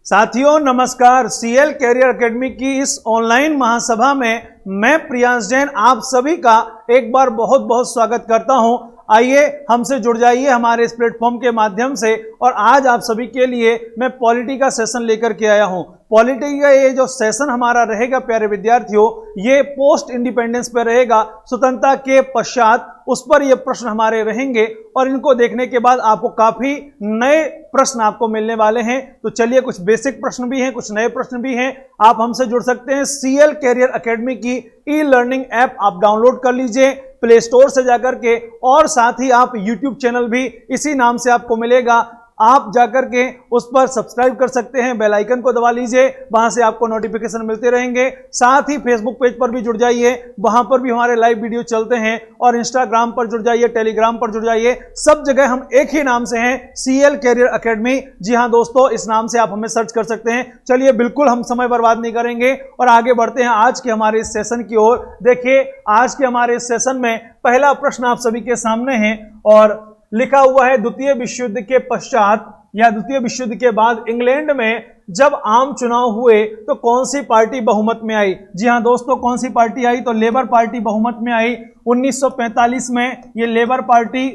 साथियों नमस्कार। CL career academy की इस ऑनलाइन महासभा में मैं प्रियांश जैन आप सभी का एक बार बहुत बहुत स्वागत करता हूं। आइए हमसे जुड़ जाइए हमारे इस प्लेटफॉर्म के माध्यम से। और आज आप सभी के लिए मैं पॉलिटी का सेशन लेकर के आया हूं। पॉलिटी का ये जो सेशन हमारा रहेगा प्यारे विद्यार्थियों, ये पोस्ट इंडिपेंडेंस पे रहेगा, स्वतंत्रता के पश्चात उस पर ये प्रश्न हमारे रहेंगे। और इनको देखने के बाद आपको काफी नए प्रश्न आपको मिलने वाले हैं। तो चलिए, कुछ बेसिक प्रश्न भी हैं, कुछ नए प्रश्न भी हैं। आप हमसे जुड़ सकते हैं। सीएल कैरियर एकेडमी की ई लर्निंग ऐप आप डाउनलोड कर लीजिए प्ले स्टोर से जाकर के, और साथ ही आप यूट्यूब चैनल भी इसी नाम से आपको मिलेगा, आप जाकर के उस पर सब्सक्राइब कर सकते हैं। बेल आइकन को दबा लीजिए, वहां से आपको नोटिफिकेशन मिलते रहेंगे। साथ ही फेसबुक पेज पर भी जुड़ जाइए, वहां पर भी हमारे लाइव वीडियो चलते हैं। और इंस्टाग्राम पर जुड़ जाइए, टेलीग्राम पर जुड़ जाइए, सब जगह हम एक ही नाम से हैं, सीएल कैरियर एकेडमी। जी हां दोस्तों, इस नाम से आप हमें सर्च कर सकते हैं। चलिए, बिल्कुल हम समय बर्बाद नहीं करेंगे और आगे बढ़ते हैं आज के हमारे इस सेशन की ओर। देखिए, आज के हमारे इस सेशन में पहला प्रश्न आप सभी के सामने है और लिखा हुआ है, द्वितीय विश्व युद्ध के पश्चात या द्वितीय विश्व युद्ध के बाद इंग्लैंड में जब आम चुनाव हुए तो कौन सी पार्टी बहुमत में आई। जी हां दोस्तों, कौन सी पार्टी आई? तो लेबर पार्टी बहुमत में आई। 1945 में ये लेबर पार्टी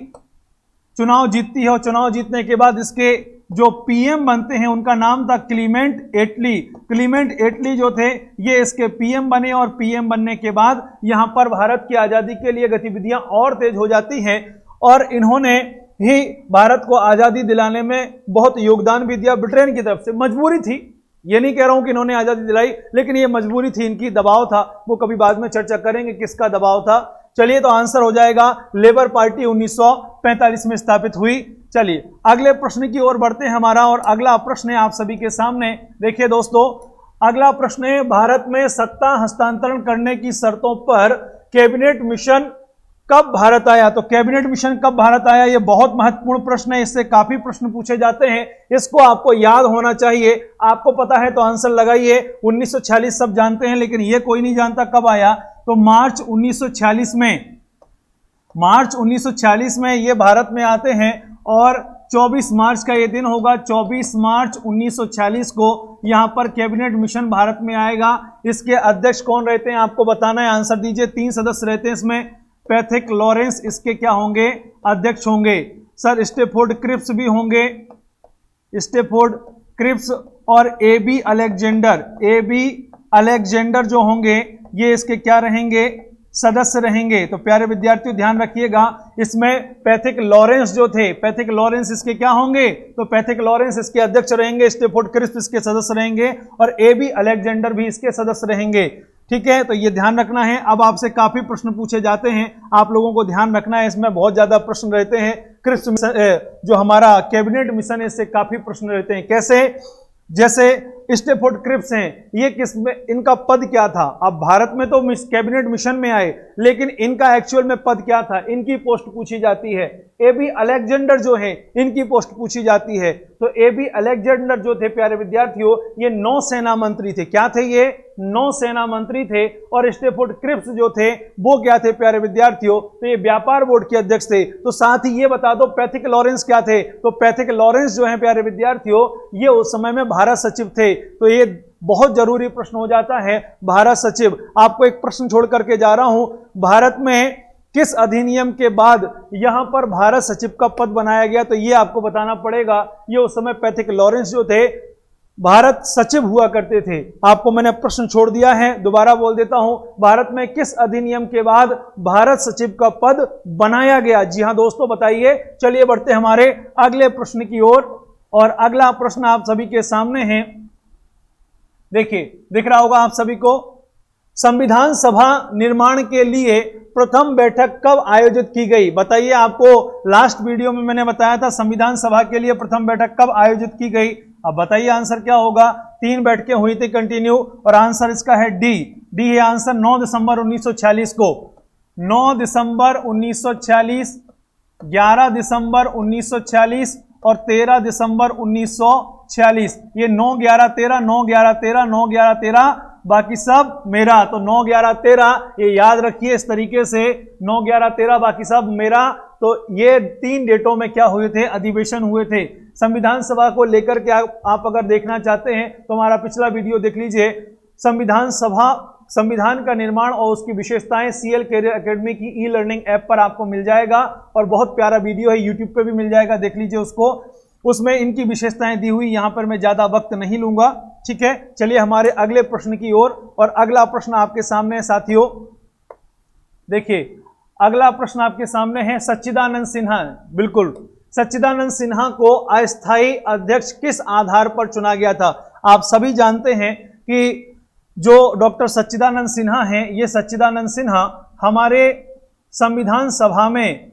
चुनाव जीतती है और चुनाव जीतने के बाद इसके जो पीएम बनते हैं उनका नाम था क्लीमेंट एटली। क्लीमेंट एटली जो थे ये इसके पीएम बने और पीएम बनने के बाद यहां पर भारत की आजादी के लिए गतिविधियां और तेज हो जाती हैं और इन्होंने ही भारत को आजादी दिलाने में बहुत योगदान भी दिया ब्रिटेन की तरफ से। मजबूरी थी, ये नहीं कह रहा हूं कि इन्होंने आजादी दिलाई, लेकिन ये मजबूरी थी, इनकी दबाव था। वो कभी बाद में चर्चा करेंगे किसका दबाव था। चलिए, तो आंसर हो जाएगा लेबर पार्टी 1945 में स्थापित हुई। चलिए अगले प्रश्न की ओर बढ़ते हैं हमारा, और अगला प्रश्न है आप सभी के सामने। देखिए दोस्तों, अगला प्रश्न है, भारत में सत्ता हस्तांतरण करने की शर्तों पर कैबिनेट मिशन कब भारत आया। तो कैबिनेट मिशन कब भारत आया, यह बहुत महत्वपूर्ण प्रश्न है। इससे काफी प्रश्न पूछे जाते हैं, इसको आपको याद होना चाहिए। आपको पता है तो आंसर लगाइए। 1946 सब जानते हैं, लेकिन यह कोई नहीं जानता कब आया। तो मार्च 1946 में ये भारत में आते हैं और 24 मार्च का ये दिन होगा। 24 मार्च 1946 को यहां पर कैबिनेट मिशन भारत में आएगा। इसके अध्यक्ष कौन रहते हैं आपको बताना है, आंसर दीजिए। 3 सदस्य रहते हैं इसमें। पैथिक लॉरेंस इसके क्या होंगे? अध्यक्ष होंगे। सर स्टेफोर्ड क्रिप्स भी होंगे, स्टेफोर्ड क्रिप्स, और एबी अलेक्जेंडर जो होंगे ये इसके क्या रहेंगे? सदस्य रहेंगे। तो प्यारे विद्यार्थियों ध्यान रखिएगा, इसमें पैथिक लॉरेंस जो थे, पैथिक लॉरेंस इसके क्या होंगे? तो पैथिक लॉरेंस इसके अध्यक्ष रहेंगे, स्टेफोर्ड क्रिप्स इसके सदस्य रहेंगे और एबी अलेक्जेंडर भी इसके सदस्य रहेंगे। ठीक है, तो ये ध्यान रखना है। अब आपसे काफी प्रश्न पूछे जाते हैं, आप लोगों को ध्यान रखना है, इसमें बहुत ज्यादा प्रश्न रहते हैं। क्रिप्स मिशन जो हमारा कैबिनेट मिशन है, इससे काफी प्रश्न रहते हैं। कैसे? जैसे स्टेफोर्ड क्रिप्स हैं, ये किस में, इनका पद क्या था? अब भारत में तो कैबिनेट मिशन में आए, लेकिन इनका एक्चुअल में पद क्या था, इनकी पोस्ट पूछी जाती है। एबी अलेक्जेंडर जो है, इनकी पोस्ट पूछी जाती है। तो एबी अलेक्जेंडर जो थे प्यारे विद्यार्थियों, ये नौसेना मंत्री थे। क्या थे ये? नौसेना मंत्री थे। और स्टेफोर्ड क्रिप्स जो थे वो क्या थे प्यारे विद्यार्थियों? तो ये व्यापार बोर्ड के अध्यक्ष थे। तो साथ ही ये बता दो पैथिक लॉरेंस क्या थे? तो पैथिक लॉरेंस जो है प्यारे विद्यार्थियों, ये उस समय में भारत सचिव थे। तो ये बहुत जरूरी प्रश्न हो जाता है, भारत सचिव। आपको एक प्रश्न छोड़ करके जा रहा हूं, भारत में किस अधिनियम के बाद यहां पर भारत सचिव का पद बनाया गया? तो ये आपको बताना पड़ेगा। ये उस समय पैथिक लॉरेंस जो थे भारत सचिव हुआ करते थे। आपको मैंने प्रश्न छोड़ दिया है, दोबारा बोल देता हूं, भारत में किस अधिनियम के बाद भारत सचिव का पद बनाया गया? जी हां दोस्तों, बताइए। चलिए बढ़ते हमारे अगले प्रश्न की ओर, और अगला प्रश्न आप सभी के सामने है। देखिए, दिख रहा होगा आप सभी को, संविधान सभा निर्माण के लिए प्रथम बैठक कब आयोजित की गई? बताइए। आपको लास्ट वीडियो में मैंने बताया था संविधान सभा के लिए प्रथम बैठक कब आयोजित की गई। अब बताइए आंसर क्या होगा? 3 बैठकें हुई थी कंटिन्यू, और आंसर इसका है डी। डी है आंसर। 9 दिसंबर 1946 को, 9 दिसंबर 1946, 11 दिसंबर 1946 और 13 दिसंबर 1946। ये 9 11 13 9 11 13 9 11 13, बाकी सब मेरा। तो 9 11 13 ये याद रखिए इस तरीके से, 9 11 13 बाकी सब मेरा। तो ये 3 डेटों में क्या हुए थे, अधिवेशन हुए थे। संविधान सभा को लेकर के आप अगर देखना चाहते हैं तो हमारा पिछला वीडियो देख लीजिए। संविधान सभा, संविधान का निर्माण और उसकी विशेषताएं सीएल कैरियर एकेडमी की ई लर्निंग ऐप पर आपको मिल जाएगा, और बहुत प्यारा वीडियो है, यूट्यूब पे भी मिल जाएगा, देख लीजिए उसको। उसमें इनकी विशेषताएं दी हुई, यहां पर मैं ज्यादा वक्त नहीं लूंगा, ठीक है। चलिए हमारे अगले प्रश्न की ओर, और अगला प्रश्न आपके सामने है साथियों। देखिए अगला प्रश्न आपके सामने है, सच्चिदानंद सिन्हा, बिल्कुल सच्चिदानंद सिन्हा को अस्थायी अध्यक्ष किस आधार पर चुना गया था। आप सभी जानते हैं कि जो डॉक्टर सच्चिदानंद सिन्हा हैं, ये सच्चिदानंद सिन्हा हमारे संविधान सभा में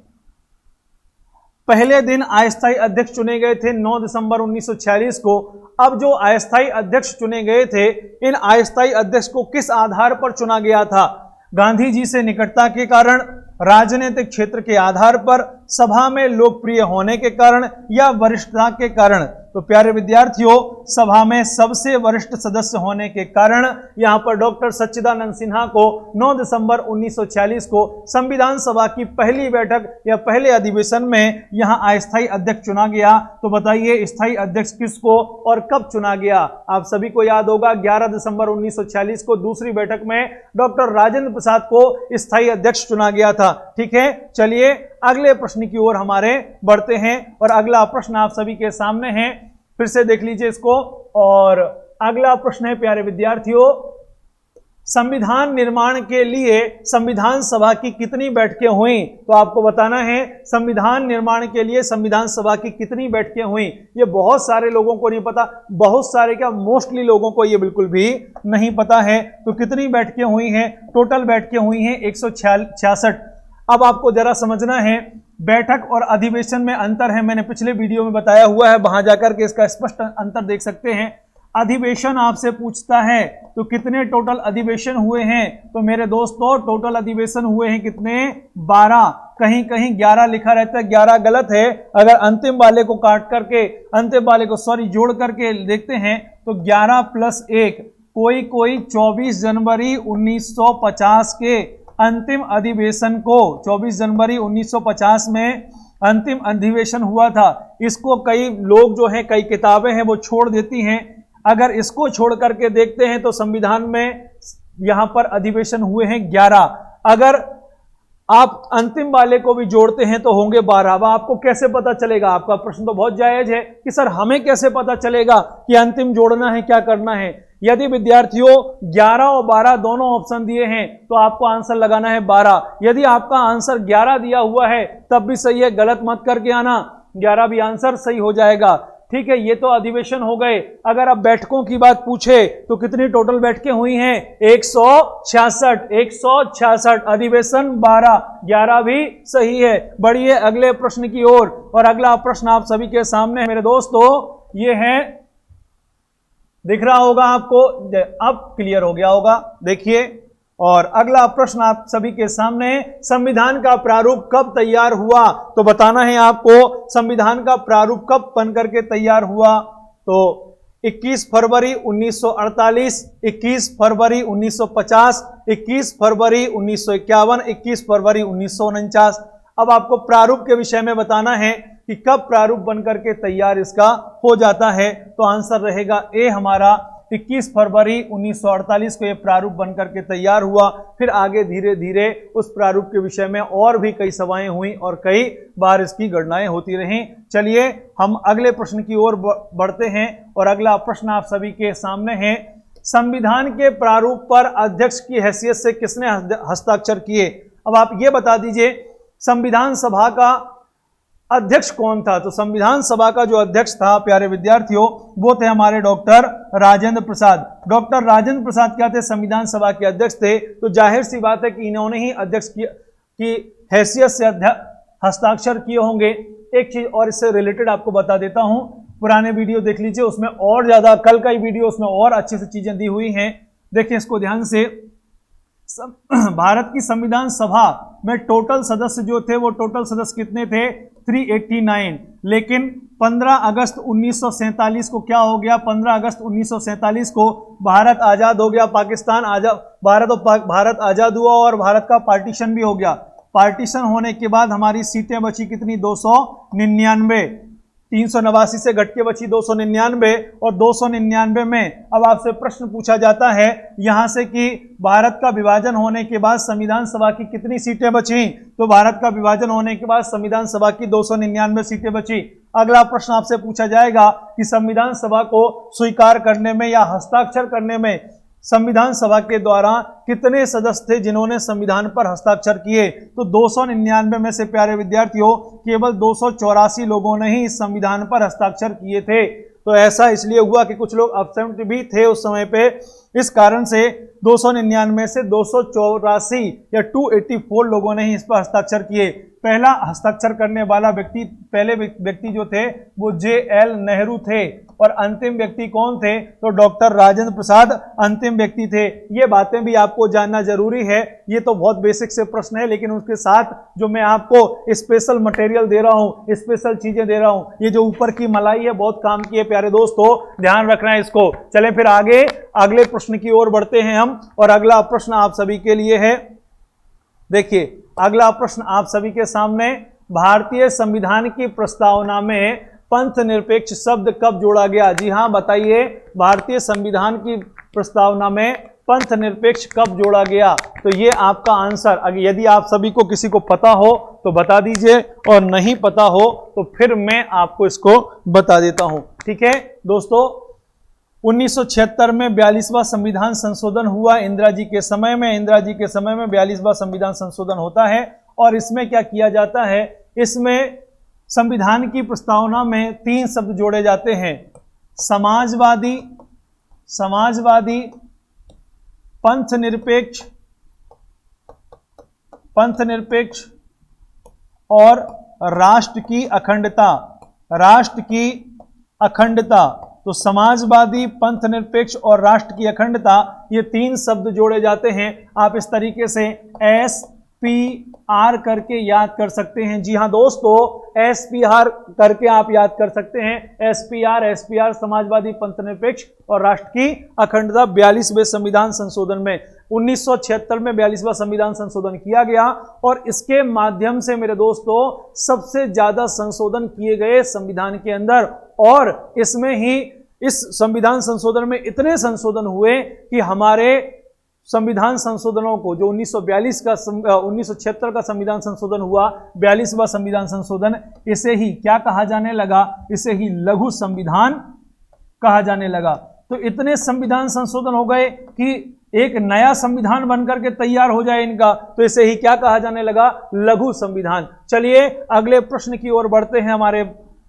पहले दिन अस्थायी अध्यक्ष चुने गए थे 9 दिसंबर 1946 को। अब जो अस्थायी अध्यक्ष चुने गए थे, इन अस्थायी अध्यक्ष को किस आधार पर चुना गया था। गांधी जी से निकटता के कारण, राजनीतिक क्षेत्र के आधार पर, सभा में लोकप्रिय होने के कारण, या वरिष्ठता के कारण। तो प्यारे विद्यार्थियों, सभा में सबसे वरिष्ठ सदस्य होने के कारण यहां पर डॉक्टर सच्चिदानंद सिन्हा को 9 दिसंबर 1946 को संविधान सभा की पहली बैठक या पहले अधिवेशन में यहां अस्थायी अध्यक्ष चुना गया। तो बताइए स्थायी अध्यक्ष किसको और कब चुना गया। आप सभी को याद होगा 11 दिसंबर 1946 को दूसरी बैठक में डॉक्टर राजेंद्र प्रसाद को स्थायी अध्यक्ष चुना गया था, ठीक है। चलिए अगले प्रश्न की ओर हमारे बढ़ते हैं, और अगला प्रश्न आप सभी के सामने है, फिर से देख लीजिए इसको। और अगला प्रश्न है प्यारे विद्यार्थियों, संविधान निर्माण के लिए संविधान सभा की कितनी बैठकें हुई। तो आपको बताना है संविधान निर्माण के लिए संविधान सभा की कितनी बैठकें हुई। ये बहुत सारे लोगों को नहीं पता, बहुत सारे क्या मोस्टली लोगों को ये बिल्कुल भी नहीं पता है। तो कितनी बैठकें हुई हैं, टोटल बैठकें हुई हैं 166। अब आपको जरा समझना है, बैठक और अधिवेशन में अंतर है, मैंने पिछले वीडियो में बताया हुआ है, वहां जाकर के इसका स्पष्ट अंतर देख सकते हैं। अधिवेशन आपसे पूछता है तो कितने टोटल अधिवेशन हुए हैं। तो मेरे दोस्तों टोटल अधिवेशन हुए हैं कितने, 12। कहीं कहीं 11 लिखा रहता है, 11 गलत है। अगर अंतिम वाले को काट करके, अंतिम वाले को जोड़ करके देखते हैं तो 11 + 1, कोई 24 जनवरी 1950 के अंतिम अधिवेशन को, 24 जनवरी 1950 में अंतिम अधिवेशन हुआ था। इसको कई लोग जो हैं, कई किताबें हैं वो छोड़ देती हैं। अगर इसको छोड़ करके देखते हैं तो संविधान में यहां पर अधिवेशन हुए हैं 11। अगर आप अंतिम वाले को भी जोड़ते हैं तो होंगे 12। अब आपको कैसे पता चलेगा, आपका प्रश्न तो बहुत जायज है कि सर हमें कैसे पता चलेगा कि अंतिम जोड़ना है, क्या करना है। यदि विद्यार्थियों 11 और 12 दोनों ऑप्शन दिए हैं तो आपको आंसर लगाना है 12। यदि आपका आंसर 11 दिया हुआ है तब भी सही है, गलत मत करके आना, 11 भी आंसर सही हो जाएगा, ठीक है। ये तो अधिवेशन हो गए। अगर अब बैठकों की बात पूछे तो कितनी टोटल बैठकें हुई हैं, 166। अधिवेशन 12, 11 भी सही है। बढ़िए अगले प्रश्न की ओर, और अगला प्रश्न आप सभी के सामने मेरे दोस्तों ये है, दिख रहा होगा आपको, अब क्लियर हो गया होगा, देखिए। और अगला प्रश्न आप सभी के सामने, संविधान का प्रारूप कब तैयार हुआ। तो बताना है आपको संविधान का प्रारूप कब बनकर के तैयार हुआ। तो 21 फरवरी 1948, 21 फरवरी 1950, 21 फरवरी 1951, 21 फरवरी 1949। अब आपको प्रारूप के विषय में बताना है कि कब प्रारूप बनकर के तैयार इसका हो जाता है। तो आंसर रहेगा ए हमारा, 21 फरवरी 1948 को यह प्रारूप बनकर के तैयार हुआ। फिर आगे धीरे धीरे उस प्रारूप के विषय में और भी कई सभाएं हुई और कई बार इसकी गणनाएं होती रहीं। चलिए हम अगले प्रश्न की ओर बढ़ते हैं, और अगला प्रश्न आप सभी के सामने है, संविधान के प्रारूप पर अध्यक्ष की हैसियत से किसने हस्ताक्षर किए। अब आप ये बता दीजिए संविधान सभा का अध्यक्ष कौन था। तो संविधान सभा का जो अध्यक्ष था प्यारे विद्यार्थियों, वो थे हमारे डॉक्टर राजेंद्र प्रसाद। डॉक्टर राजेंद्र प्रसाद क्या थे, संविधान सभा के अध्यक्ष थे। तो जाहिर सी बात है कि इन्होंने ही अध्यक्ष की हैसियत से हस्ताक्षर किए होंगे। एक चीज और इससे रिलेटेड आपको बता देता हूं, पुराने वीडियो देख लीजिए, उसमें और ज्यादा, कल का ही वीडियो उसमें और अच्छी से चीजें दी हुई हैं, देखिए इसको ध्यान से। भारत की संविधान सभा में टोटल सदस्य जो थे वो टोटल सदस्य कितने थे, 389। लेकिन 15 अगस्त 1947 को क्या हो गया, 15 अगस्त 1947 को भारत आजाद हो गया, पाकिस्तान आजाद, भारत आजाद हुआ और भारत का पार्टीशन भी हो गया। पार्टीशन होने के बाद हमारी सीटें बची कितनी, 299। 389 से घट के बची 299, और 299 में अब आपसे प्रश्न पूछा जाता है यहां से कि भारत का विभाजन होने के बाद संविधान सभा की कितनी सीटें बची। तो भारत का विभाजन होने के बाद संविधान सभा की 299 सीटें बची। अगला प्रश्न आपसे पूछा जाएगा कि संविधान सभा को स्वीकार करने में या हस्ताक्षर करने में संविधान सभा के द्वारा कितने सदस्य थे जिन्होंने संविधान पर हस्ताक्षर किए। तो 299 में से प्यारे विद्यार्थियों केवल 284 लोगों ने ही इस संविधान पर हस्ताक्षर किए थे। तो ऐसा इसलिए हुआ कि कुछ लोग एब्सेंट भी थे उस समय पे, इस कारण से 299 से 284 या 284 लोगों ने ही इस पर हस्ताक्षर किए। पहला हस्ताक्षर करने वाला पहले व्यक्ति जो थे वो JL नेहरू थे, और अंतिम व्यक्ति कौन थे, तो डॉक्टर राजेंद्र प्रसाद अंतिम व्यक्ति थे। ये बातें भी आपको जानना जरूरी है। ये तो बहुत बेसिक से प्रश्न है, लेकिन उसके साथ जो मैं आपको स्पेशल मटेरियल दे रहा हूँ, स्पेशल चीजें दे रहा हूँ, ये जो ऊपर की मलाई है बहुत काम की है प्यारे दोस्तों, ध्यान रखना है इसको। चलें फिर आगे अगले प्रश्न की ओर बढ़ते हैं हम, और अगला प्रश्न आप सभी के लिए है। देखिए अगला प्रश्न आप सभी के सामने, भारतीय संविधान की प्रस्तावना में पंथ निरपेक्ष शब्द कब जोड़ा गया। जी हाँ बताइए, भारतीय संविधान की प्रस्तावना में पंथ निरपेक्ष कब जोड़ा गया। तो ये आपका आंसर, अगर यदि आप सभी को किसी को पता हो तो बता दीजिए, और नहीं पता हो तो फिर मैं आपको इसको बता देता हूं। ठीक है दोस्तों, 1976 में 42वां संविधान संशोधन हुआ इंदिरा जी के समय में। इंदिरा जी के समय में 42वां संविधान संशोधन होता है, और इसमें क्या किया जाता है, इसमें संविधान की प्रस्तावना में 3 शब्द जोड़े जाते हैं, समाजवादी, समाजवादी, पंथ निरपेक्ष, पंथ निरपेक्ष, और राष्ट्र की अखंडता, राष्ट्र की अखंडता। तो समाजवादी, पंथ निरपेक्ष और राष्ट्र की अखंडता, ये 3 शब्द जोड़े जाते हैं। आप इस तरीके से SPR करके याद कर सकते हैं। जी हाँ दोस्तों, SPR करके आप याद कर सकते हैं। SPR समाजवादी, पंथ निरपेक्ष और राष्ट्र की अखंडता। 42वें संविधान संशोधन में 1976 में 42वां संविधान संशोधन किया गया, और इसके माध्यम से मेरे दोस्तों सबसे ज्यादा संशोधन किए गए संविधान के अंदर, और इसमें ही इस संविधान संशोधन में इतने संशोधन हुए कि हमारे संविधान संशोधनों को, जो 1976 का संविधान संशोधन हुआ, 42वां संविधान संशोधन, इसे ही क्या कहा जाने लगा, इसे ही लघु संविधान कहा जाने लगा। तो इतने संविधान संशोधन हो गए कि एक नया संविधान बनकर के तैयार हो जाए इनका, तो इसे ही क्या कहा जाने लगा, लघु संविधान। चलिए अगले प्रश्न की ओर बढ़ते हैं हमारे,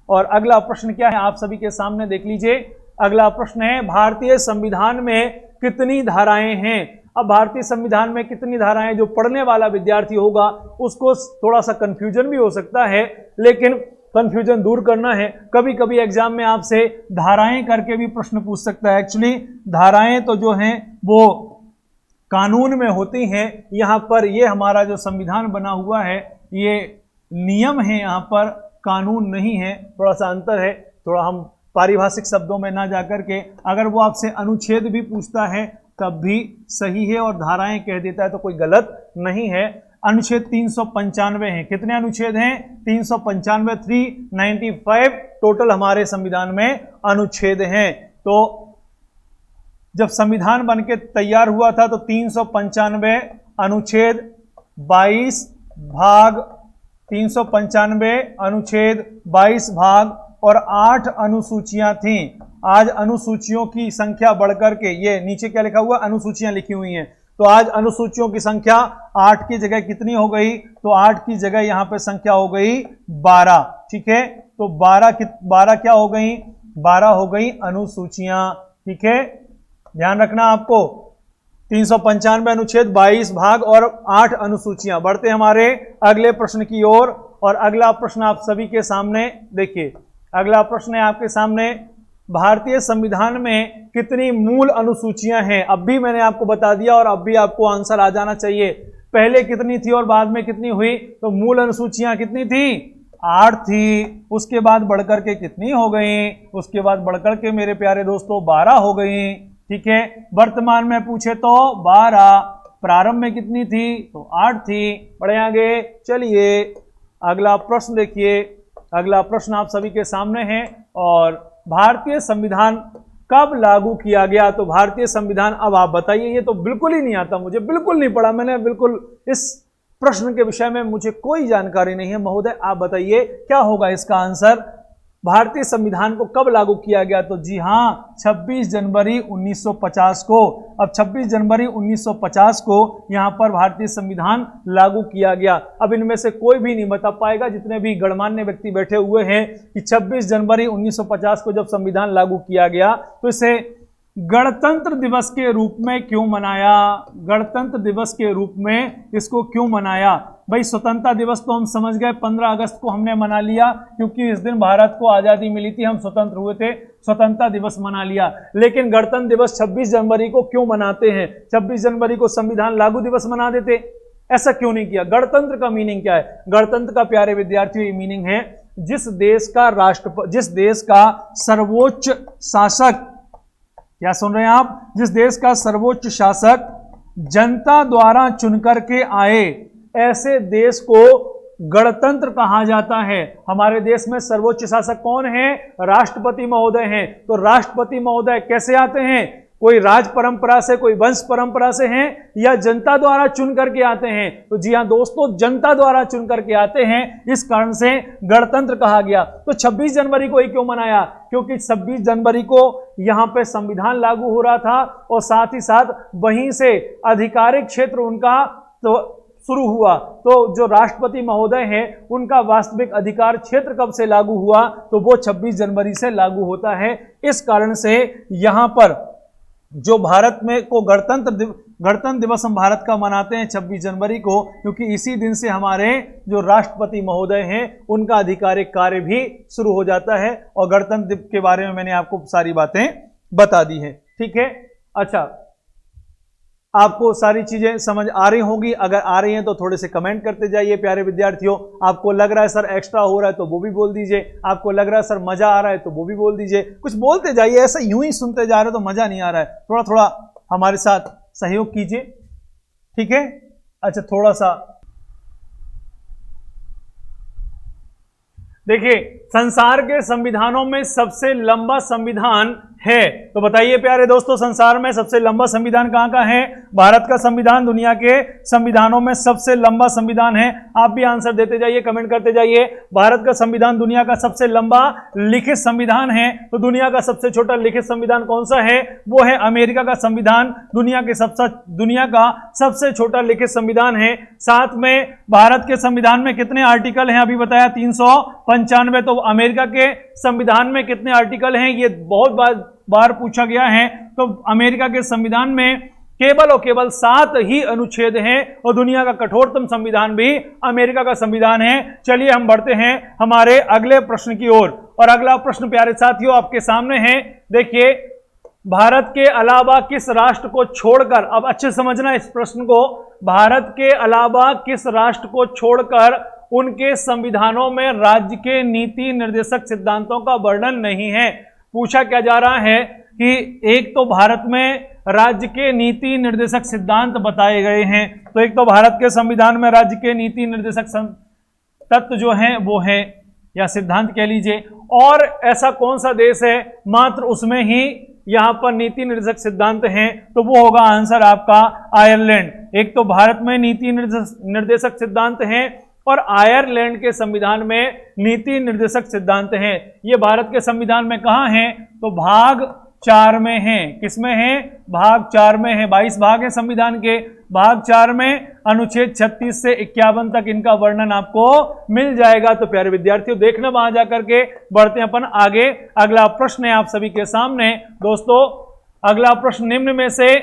और अगला प्रश्न क्या है आप सभी के सामने देख लीजिए। अगला प्रश्न है, भारतीय संविधान में कितनी धाराएं हैं। अब भारतीय संविधान में कितनी धाराएं, जो पढ़ने वाला विद्यार्थी होगा उसको थोड़ा सा कंफ्यूजन भी हो सकता है, लेकिन कंफ्यूजन दूर करना है। कभी कभी एग्जाम में आपसे धाराएं करके भी प्रश्न पूछ सकता है। एक्चुअली धाराएं तो जो हैं वो कानून में होती हैं, यहाँ पर ये हमारा जो संविधान बना हुआ है ये नियम है, यहाँ पर कानून नहीं है, थोड़ा सा अंतर है। थोड़ा हम पारिभाषिक शब्दों में ना जाकर के, अगर वो आपसे अनुच्छेद भी पूछता है तब भी सही है, और धाराएं कह देता है तो कोई गलत नहीं है। अनुच्छेद 395 है। कितने अनुच्छेद हैं, 395, 395 टोटल हमारे संविधान में अनुच्छेद हैं। तो जब संविधान बनके तैयार हुआ था तो 395 अनुच्छेद, 22 भाग, 395 अनुच्छेद, 22 भाग और 8 अनुसूचियां थीं। आज अनुसूचियों की संख्या बढ़कर के, ये नीचे क्या लिखा हुआ, अनुसूचियां लिखी हुई हैं, तो आज अनुसूचियों की संख्या 8 की जगह कितनी हो गई, तो 8 की जगह यहां पे संख्या हो गई 12। ठीक है, तो 12 क्या हो गई, 12 हो गई अनुसूचियां। ठीक है, ध्यान रखना आपको, 395 अनुच्छेद, 22 भाग और 8 अनुसूचियां। बढ़ते हमारे अगले प्रश्न की ओर, और अगला प्रश्न आप सभी के सामने देखिए। अगला प्रश्न है आपके सामने, भारतीय संविधान में कितनी मूल अनुसूचियां हैं। अब भी मैंने आपको बता दिया और अब भी आपको आंसर आ जाना चाहिए। पहले कितनी थी और बाद में कितनी हुई, तो मूल अनुसूचियां कितनी थी, 8 थी। उसके बाद बढ़कर के कितनी हो गई, उसके बाद बढ़कर के मेरे प्यारे दोस्तों 12 हो गई। ठीक है, वर्तमान में पूछे तो 12। प्रारंभ में कितनी थी? तो 8 थी। बढ़े आगे चलिए, अगला प्रश्न देखिए। अगला प्रश्न आप सभी के सामने है, और भारतीय संविधान कब लागू किया गया? तो भारतीय संविधान, अब आप बताइए, ये तो बिल्कुल ही नहीं आता मुझे, बिल्कुल नहीं पढ़ा मैंने, बिल्कुल इस प्रश्न के विषय में मुझे कोई जानकारी नहीं है। महोदय आप बताइए क्या होगा इसका आंसर? भारतीय संविधान को कब लागू किया गया? तो जी हां, 26 जनवरी 1950 को। अब 26 जनवरी 1950 को यहां पर भारतीय संविधान लागू किया गया। अब इनमें से कोई भी नहीं बता पाएगा, जितने भी गणमान्य व्यक्ति बैठे हुए हैं, कि 26 जनवरी 1950 को जब संविधान लागू किया गया तो इसे गणतंत्र दिवस के रूप में क्यों मनाया? गणतंत्र दिवस के रूप में इसको क्यों मनाया? भाई स्वतंत्रता दिवस तो हम समझ गए, 15 अगस्त को हमने मना लिया, क्योंकि इस दिन भारत को आजादी मिली थी, हम स्वतंत्र हुए थे, स्वतंत्रता दिवस मना लिया। लेकिन गणतंत्र दिवस 26 जनवरी को क्यों मनाते हैं? 26 जनवरी को संविधान लागू दिवस मना देते, ऐसा क्यों नहीं किया? गणतंत्र का मीनिंग क्या है? गणतंत्र का प्यारे विद्यार्थियों ये मीनिंग है, जिस देश का सर्वोच्च शासक, क्या सुन रहे हैं आप? जिस देश का सर्वोच्च शासक जनता द्वारा चुनकर के आए, ऐसे देश को गणतंत्र कहा जाता है। हमारे देश में सर्वोच्च शासक कौन है? राष्ट्रपति महोदय हैं। तो राष्ट्रपति महोदय कैसे आते हैं? कोई राज परंपरा से, कोई वंश परंपरा से हैं, या जनता द्वारा चुन करके आते हैं? तो जी हां दोस्तों, जनता द्वारा चुन करके आते हैं, इस कारण से गणतंत्र कहा गया। तो 26 जनवरी को ही क्यों मनाया? क्योंकि 26 जनवरी को यहां पे संविधान लागू हो रहा था, और साथ ही साथ वहीं से आधिकारिक क्षेत्र उनका तो शुरू हुआ। तो जो राष्ट्रपति महोदय हैं, उनका वास्तविक अधिकार क्षेत्र कब से लागू हुआ? तो वो 26 जनवरी से लागू होता है। इस कारण से यहां पर जो भारत में को गणतंत्र दिवस हम भारत का मनाते हैं 26 जनवरी को, क्योंकि इसी दिन से हमारे जो राष्ट्रपति महोदय हैं, उनका आधिकारिक कार्य भी शुरू हो जाता है। और गणतंत्र दिवस के बारे में मैंने आपको सारी बातें बता दी हैं। ठीक है, अच्छा, आपको सारी चीजें समझ आ रही होंगी। अगर आ रही हैं तो थोड़े से कमेंट करते जाइए प्यारे विद्यार्थियों। आपको लग रहा है सर एक्स्ट्रा हो रहा है तो वो भी बोल दीजिए, आपको लग रहा है सर मजा आ रहा है तो वो भी बोल दीजिए, कुछ बोलते जाइए। ऐसा यूं ही सुनते जा रहे हो तो मजा नहीं आ रहा है, थोड़ा थोड़ा हमारे साथ सहयोग कीजिए, ठीक है। अच्छा, थोड़ा सा देखिए, संसार के संविधानों में सबसे लंबा संविधान है, तो बताइए प्यारे दोस्तों, संसार में सबसे लंबा संविधान कहां का है? भारत का संविधान दुनिया के संविधानों में सबसे लंबा संविधान है। आप भी आंसर देते जाइए, कमेंट करते जाइए। भारत का संविधान दुनिया का सबसे लंबा लिखित संविधान है। तो दुनिया का सबसे छोटा लिखित संविधान कौन सा है? वो है अमेरिका का संविधान, दुनिया का सबसे छोटा लिखित संविधान है। साथ में भारत के संविधान में कितने आर्टिकल हैं? अभी बताया 395। तो अमेरिका के संविधान में कितने आर्टिकल हैं? ये बहुत बार पूछा गया है। तो अमेरिका के संविधान में केवल और केवल 7 ही अनुच्छेद हैं, और दुनिया का कठोरतम संविधान भी अमेरिका का संविधान है। चलिए हम बढ़ते हैं हमारे अगले प्रश्न की ओर। और अगला प्रश्न प्यारे साथियों आपके सामने है। देखिए, भारत के अलावा किस राष्ट्र को छोड़कर, अब अच्छे समझना इस प्रश्न को, भारत के अलावा किस राष्ट्र को छोड़कर उनके संविधानों में राज्य के नीति निर्देशक सिद्धांतों का वर्णन नहीं है? पूछा क्या जा रहा है कि एक तो भारत में राज्य के नीति निर्देशक सिद्धांत बताए गए हैं, तो एक तो भारत के संविधान में राज्य के नीति निर्देशक तत्व जो हैं वो है, या सिद्धांत कह लीजिए। और ऐसा कौन सा देश है मात्र उसमें ही यहां पर नीति निर्देशक सिद्धांत हैं? तो वो होगा आंसर आपका आयरलैंड। एक तो भारत में नीति निर्देशक सिद्धांत हैं, और आयरलैंड के संविधान में नीति निर्देशक सिद्धांत हैं। ये भारत के संविधान में कहां हैं? तो भाग 4 में हैं। किसमें हैं? भाग 4 में है। 22 भाग है संविधान के, भाग 4 में अनुच्छेद 36 से 51 तक इनका वर्णन आपको मिल जाएगा। तो प्यारे विद्यार्थियों, देखना वहां जाकर के। बढ़ते हैं अपन आगे। अगला प्रश्न है आप सभी के सामने दोस्तों। अगला प्रश्न निम्न में से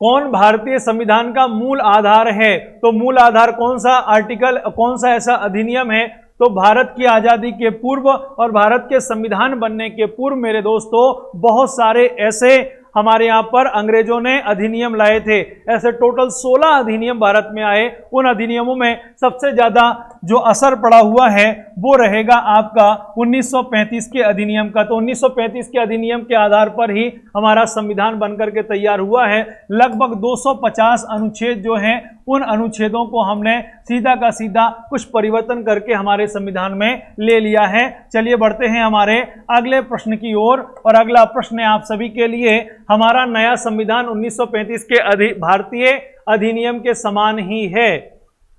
कौन भारतीय संविधान का मूल आधार है? तो मूल आधार कौन सा आर्टिकल, कौन सा ऐसा अधिनियम है? तो भारत की आजादी के पूर्व और भारत के संविधान बनने के पूर्व मेरे दोस्तों बहुत सारे ऐसे हमारे यहाँ पर अंग्रेजों ने अधिनियम लाए थे। ऐसे टोटल 16 अधिनियम भारत में आए। उन अधिनियमों में सबसे ज्यादा जो असर पड़ा हुआ है वो रहेगा आपका 1935 के अधिनियम का। तो 1935 के अधिनियम के आधार पर ही हमारा संविधान बनकर के तैयार हुआ है। लगभग 250 अनुच्छेद जो हैं उन अनुच्छेदों को हमने सीधा का सीधा कुछ परिवर्तन करके हमारे संविधान में ले लिया है। चलिए बढ़ते हैं हमारे अगले प्रश्न की ओर। और अगला प्रश्न है आप सभी के लिए, हमारा नया संविधान 1935 के भारतीय अधिनियम के समान ही है।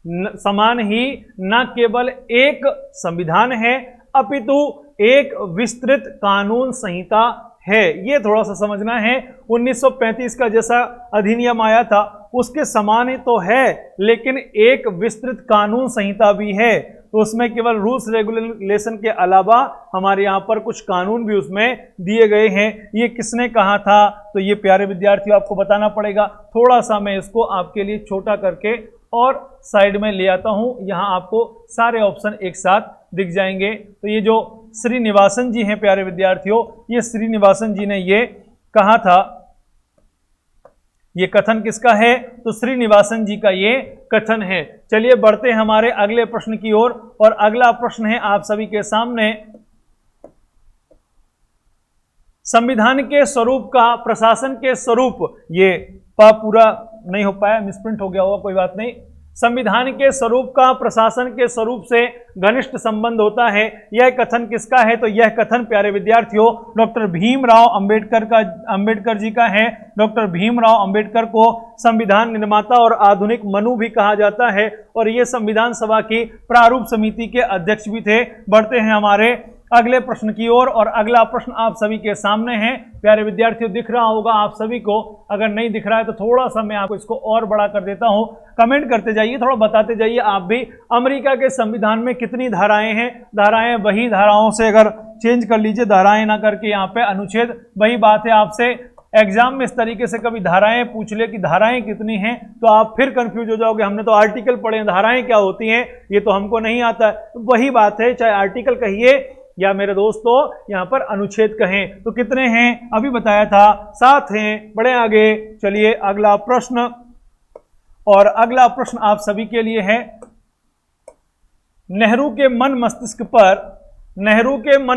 समान ही न केवल एक संविधान है अपितु एक विस्तृत कानून संहिता है। ये थोड़ा सा समझना है। 1935 का जैसा अधिनियम आया था उसके समान ही तो है, लेकिन एक विस्तृत कानून संहिता भी है। तो उसमें केवल रूल्स रेगुलेशन के अलावा हमारे यहाँ पर कुछ कानून भी उसमें दिए गए हैं। ये किसने कहा था? तो ये प्यारे विद्यार्थियों आपको बताना पड़ेगा। थोड़ा सा मैं इसको आपके लिए छोटा करके और साइड में ले आता हूँ, यहाँ आपको सारे ऑप्शन एक साथ दिख जाएंगे। तो ये जो श्रीनिवासन जी हैं प्यारे विद्यार्थियों, ये श्रीनिवासन जी ने ये कहा था। ये कथन किसका है? तो श्रीनिवासन जी का ये कथन है। चलिए बढ़ते हैं हमारे अगले प्रश्न की ओर। और अगला प्रश्न है आप सभी के सामने, संविधान के स्वरूप का प्रशासन के स्वरूप, ये पूरा नहीं हो पाया, मिसप्रिंट हो गया होगा, कोई बात नहीं। संविधान के स्वरूप का प्रशासन के स्वरूप से घनिष्ठ संबंध होता है। यह कथन किसका है? तो यह कथन प्यारे विद्यार्थियों डॉक्टर भीमराव अंबेडकर जी का है। डॉक्टर भीमराव अंबेडकर को संविधान निर्माता और आधुनिक मनु भी कहा जाता है और ये संविधान सभा की प्रारूप समिति के अध्यक्ष भी थे। बढ़ते हैं हमारे अगले प्रश्न की ओर। और अगला प्रश्न आप सभी के सामने है प्यारे विद्यार्थियों, दिख रहा होगा आप सभी को। अगर नहीं दिख रहा है तो थोड़ा सा मैं आपको इसको और बड़ा कर देता हूं। कमेंट करते जाइए, थोड़ा बताते जाइए आप भी। अमेरिका के संविधान में कितनी धाराएं हैं? धाराएं वही धाराओं से अगर चेंज कर लीजिए, धाराएं ना करके यहाँ पे अनुच्छेद, वही बात है। आपसे एग्जाम में इस तरीके से कभी धाराएं पूछ ले कि धाराएं कितनी हैं, तो आप फिर कंफ्यूज हो जाओगे। हमने तो आर्टिकल पढ़े हैं, धाराएं क्या होती हैं ये तो हमको नहीं आता है। वही बात है, चाहे आर्टिकल कहिए या मेरे दोस्तों यहाँ पर अनुच्छेद कहें। तो कितने हैं अभी बताया था, 7 हैं। बढ़े आगे, चलिए अगला प्रश्न। और अगला प्रश्न आप सभी के लिए है, नेहरू के मन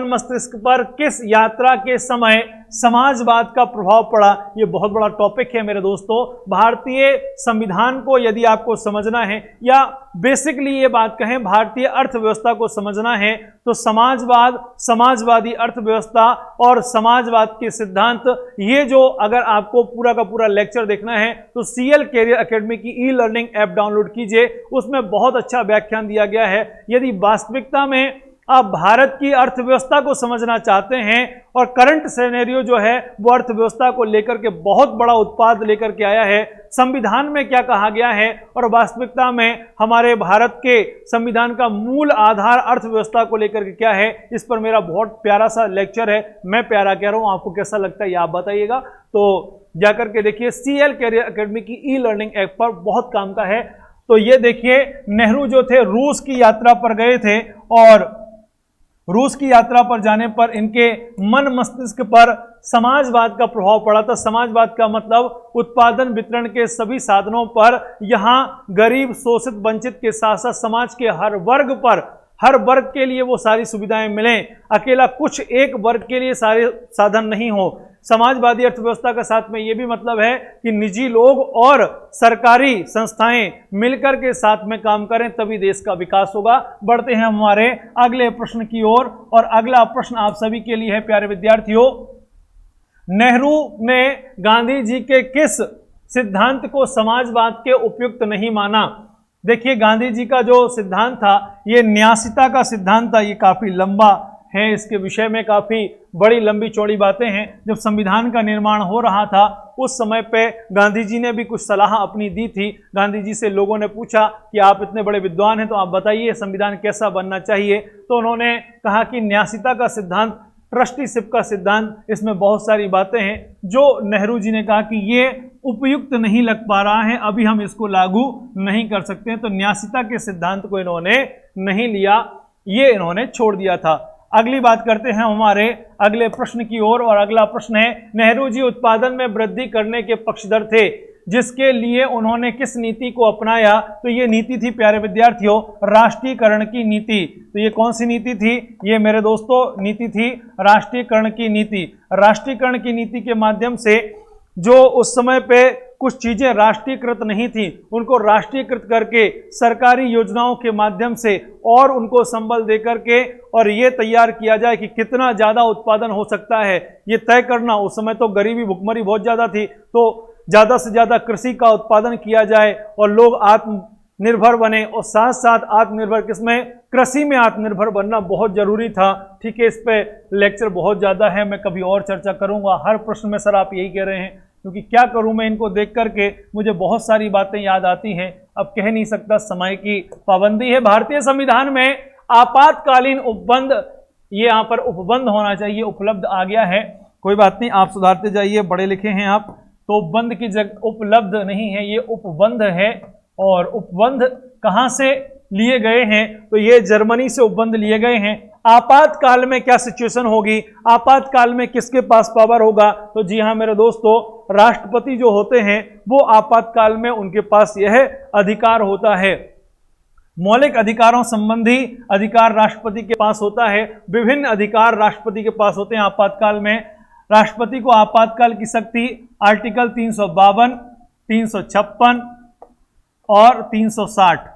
मस्तिष्क पर किस यात्रा के समय समाजवाद का प्रभाव पड़ा? ये बहुत बड़ा टॉपिक है मेरे दोस्तों। भारतीय संविधान को यदि आपको समझना है या बेसिकली ये बात कहें भारतीय अर्थव्यवस्था को समझना है तो समाजवाद, समाजवादी अर्थव्यवस्था और समाजवाद के सिद्धांत, ये जो अगर आपको पूरा का पूरा लेक्चर देखना है तो सीएल कैरियर एकेडमी की ई लर्निंग ऐप डाउनलोड कीजिए। उसमें बहुत अच्छा व्याख्यान दिया गया है। यदि वास्तविकता में आप भारत की अर्थव्यवस्था को समझना चाहते हैं और करंट सिनेरियो जो है वो अर्थव्यवस्था को लेकर के बहुत बड़ा उत्पाद लेकर के आया है, संविधान में क्या कहा गया है और वास्तविकता में हमारे भारत के संविधान का मूल आधार अर्थव्यवस्था को लेकर के क्या है, इस पर मेरा बहुत प्यारा सा लेक्चर है। मैं प्यारा कह रहा हूं, आपको कैसा लगता है ये आप बताइएगा। तो जाकर के देखिए, सीएल कैरियर एकेडमी की ई लर्निंग ऐप पर बहुत काम का है। तो ये देखिए, नेहरू जो थे रूस की यात्रा पर गए थे और रूस की यात्रा पर जाने पर इनके मन मस्तिष्क पर समाजवाद का प्रभाव पड़ा था। समाजवाद का मतलब उत्पादन वितरण के सभी साधनों पर यहाँ गरीब, शोषित, वंचित के साथ साथ समाज के हर वर्ग के लिए वो सारी सुविधाएं मिलें। अकेला कुछ एक वर्ग के लिए सारे साधन नहीं हो। समाजवादी अर्थव्यवस्था का साथ में ये भी मतलब है कि निजी लोग और सरकारी संस्थाएं मिलकर के साथ में काम करें, तभी देश का विकास होगा। बढ़ते हैं हमारे अगले प्रश्न की ओर। और अगला प्रश्न आप सभी के लिए है प्यारे विद्यार्थियों, नेहरू ने गांधी जी के किस सिद्धांत को समाजवाद के उपयुक्त नहीं माना? देखिए, गांधी जी का जो सिद्धांत था ये न्यासिता का सिद्धांत था। ये काफी लंबा है, इसके विषय में काफी बड़ी लंबी चौड़ी बातें हैं। जब संविधान का निर्माण हो रहा था उस समय पे गांधी जी ने भी कुछ सलाह अपनी दी थी। गांधी जी से लोगों ने पूछा कि आप इतने बड़े विद्वान हैं तो आप बताइए संविधान कैसा बनना चाहिए। तो उन्होंने कहा कि न्यासिता का सिद्धांत, ट्रस्टीशिप का सिद्धांत, इसमें बहुत सारी बातें हैं जो नेहरू जी ने कहा कि ये उपयुक्त नहीं लग पा रहा है, अभी हम इसको लागू नहीं कर सकते हैं। तो न्यासिता के सिद्धांत को इन्होंने नहीं लिया, ये इन्होंने छोड़ दिया था। अगली बात करते हैं हमारे अगले प्रश्न की ओर, और अगला प्रश्न है, नेहरू जी उत्पादन में वृद्धि करने के पक्षधर थे, जिसके लिए उन्होंने किस नीति को अपनाया? तो ये नीति थी प्यारे विद्यार्थियों राष्ट्रीयकरण की नीति। तो ये कौन सी नीति थी? ये मेरे दोस्तों नीति थी राष्ट्रीयकरण की नीति। राष्ट्रीयकरण की नीति के माध्यम से जो उस समय पे कुछ चीजें राष्ट्रीयकृत नहीं थी, उनको राष्ट्रीयकृत करके सरकारी योजनाओं के माध्यम से और उनको संबल दे करके और ये तैयार किया जाए कि कितना ज्यादा उत्पादन हो सकता है, ये तय करना। उस समय तो गरीबी भुखमरी बहुत ज्यादा थी, तो ज्यादा से ज्यादा कृषि का उत्पादन किया जाए और लोग आत्मनिर्भर बने, और साथ साथ आत्मनिर्भर किसमें? कृषि में आत्मनिर्भर बनना बहुत जरूरी था। ठीक है, इस पे लेक्चर बहुत ज्यादा है, मैं कभी और चर्चा करूंगा। हर प्रश्न में सर आप यही कह रहे हैं, क्योंकि क्या करूं मैं, इनको देख करके मुझे बहुत सारी बातें याद आती हैं। अब कह नहीं सकता, समय की पाबंदी है। भारतीय संविधान में आपातकालीन उपबंध, ये यहाँ पर उपबंध होना चाहिए, उपलब्ध आ गया है, कोई बात नहीं, आप सुधारते जाइए, पढ़े लिखे हैं आप। तो उपबंध की जगह उपलब्ध नहीं है, ये उपबंध है। और उपबंध कहाँ से लिए गए हैं? तो ये जर्मनी से उपबंध लिए गए हैं। आपातकाल में क्या सिचुएशन होगी, आपातकाल में किसके पास पावर होगा? तो जी हाँ मेरे दोस्तों, राष्ट्रपति जो होते हैं वो आपातकाल में उनके पास यह अधिकार होता है। मौलिक अधिकारों संबंधी अधिकार राष्ट्रपति के पास होता है। विभिन्न अधिकार राष्ट्रपति के पास होते हैं आपातकाल में। राष्ट्रपति को आपातकाल की शक्ति आर्टिकल 352, 356 और 360।